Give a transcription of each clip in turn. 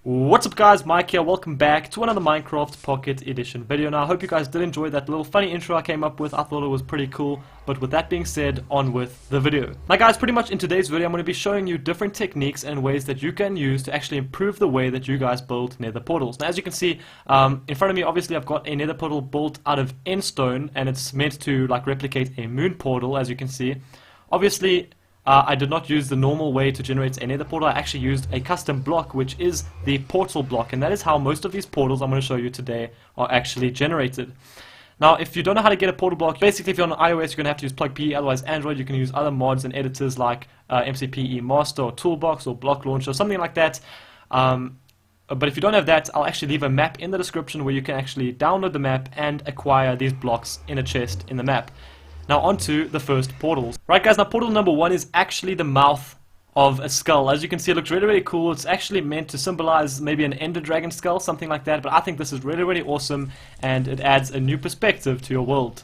What's up guys, Mike here, welcome back to another Minecraft Pocket Edition video. Now I hope you guys did enjoy that little funny intro I came up with. I thought it was pretty cool, but with that being said, on with the video. Now guys, pretty much in today's video I'm going to be showing you different techniques and ways that you can use to actually improve the way that you guys build nether portals. Now as you can see, in front of me obviously I've got a nether portal built out of endstone, and it's meant to like replicate a moon portal, as you can see. Obviously I did not use the normal way to generate a nether portal. I actually used a custom block, which is the portal block, and that is how most of these portals I'm going to show you today are actually generated. Now, if you don't know how to get a portal block, basically if you're on iOS you're going to have to use plug.pe, otherwise Android you can use other mods and editors like MCPE Master or Toolbox or Block Launcher, something like that. But if you don't have that, I'll actually leave a map in the description where you can actually download the map and acquire these blocks in a chest in the map. Now onto the first portals. Right guys, now portal number 1 is actually the mouth of a skull. As you can see, it looks really cool. It's actually meant to symbolize maybe an ender dragon skull, something like that, but I think this is really awesome and it adds a new perspective to your world.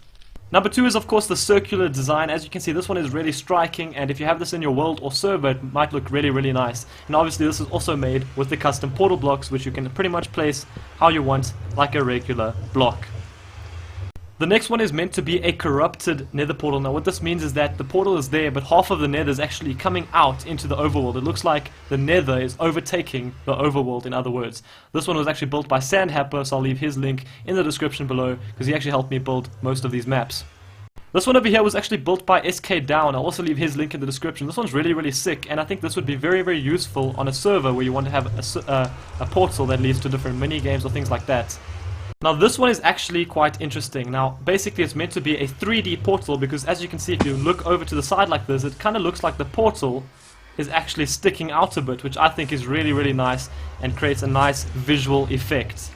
Number 2 is of course the circular design. As you can see, this one is really striking, and if you have this in your world or server it might look really nice. And obviously this is also made with the custom portal blocks, which you can pretty much place how you want, like a regular block. The next one is meant to be a corrupted nether portal. Now what this means is that the portal is there, but half of the nether is actually coming out into the overworld. It looks like the nether is overtaking the overworld, in other words. This one was actually built by Sandhapper, so I'll leave his link in the description below, because he actually helped me build most of these maps. This one over here was actually built by SK Down. I'll also leave his link in the description. This one's really sick, and I think this would be very useful on a server where you want to have a portal that leads to different mini games or things like that. Now this one is actually quite interesting. Now basically it's meant to be a 3D portal, because as you can see, if you look over to the side like this, it kind of looks like the portal is actually sticking out a bit, which I think is really nice and creates a nice visual effect.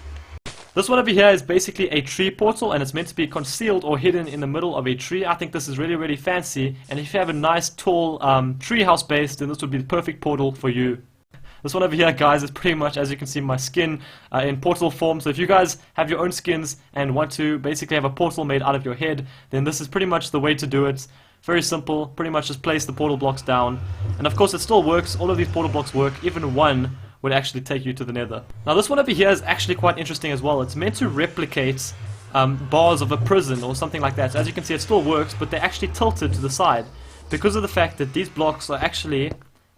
This one over here is basically a tree portal, and it's meant to be concealed or hidden in the middle of a tree. I think this is really fancy, and if you have a nice tall tree house base, then this would be the perfect portal for you. This one over here, guys, is pretty much, as you can see, my skin in portal form. So if you guys have your own skins and want to basically have a portal made out of your head, then this is pretty much the way to do it. Very simple, pretty much just place the portal blocks down. And of course it still works, all of these portal blocks work, even one would actually take you to the nether. Now this one over here is actually quite interesting as well. It's meant to replicate bars of a prison or something like that. So as you can see, it still works, but they're actually tilted to the side because of the fact that these blocks are actually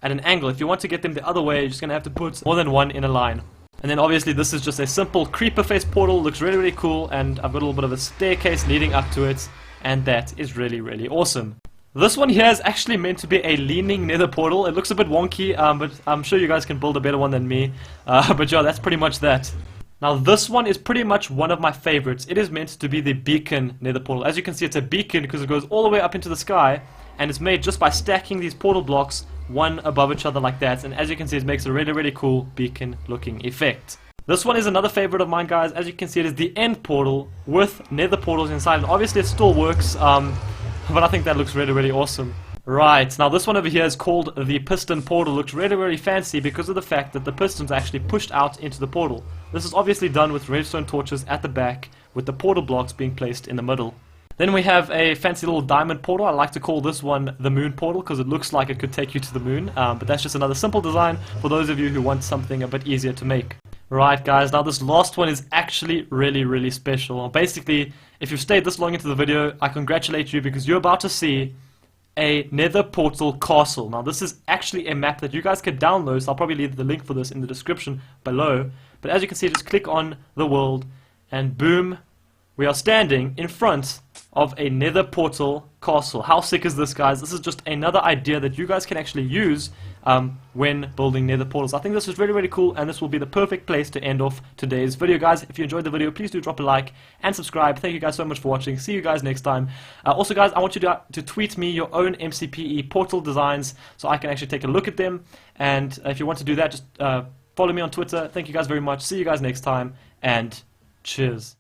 at an angle. If you want to get them the other way, you're just going to have to put more than one in a line. And then obviously this is just a simple creeper face portal. Looks really cool, and I've got a little bit of a staircase leading up to it, and that is really awesome. This one here is actually meant to be a leaning nether portal. It looks a bit wonky, but I'm sure you guys can build a better one than me. But yeah, that's pretty much that. Now this one is pretty much one of my favorites. It is meant to be the beacon nether portal. As you can see, it's a beacon because it goes all the way up into the sky, and it's made just by stacking these portal blocks one above each other like that, and as you can see, it makes a really cool beacon looking effect. This one is another favorite of mine, guys. As you can see, it is the end portal with nether portals inside, and obviously it still works, but I think that looks really awesome. Right, now this one over here is called the Piston Portal. Looks really fancy because of the fact that the pistons are actually pushed out into the portal. This is obviously done with redstone torches at the back, with the portal blocks being placed in the middle. Then we have a fancy little diamond portal. I like to call this one the moon portal because it looks like it could take you to the moon, but that's just another simple design for those of you who want something a bit easier to make. Right guys, now this last one is actually really special. Basically, if you've stayed this long into the video, I congratulate you, because you're about to see a nether portal castle. Now this is actually a map that you guys can download, so I'll probably leave the link for this in the description below. But as you can see, just click on the world and boom, we are standing in front of a nether portal castle. How sick is this, guys? This is just another idea that you guys can actually use when building nether portals. I think this is really cool, and this will be the perfect place to end off today's video, guys. If you enjoyed the video, please do drop a like and subscribe. Thank you guys so much for watching. See you guys next time. Also, guys, I want you to tweet me your own MCPE portal designs so I can actually take a look at them. And if you want to do that, just follow me on Twitter. Thank you guys very much. See you guys next time, and cheers.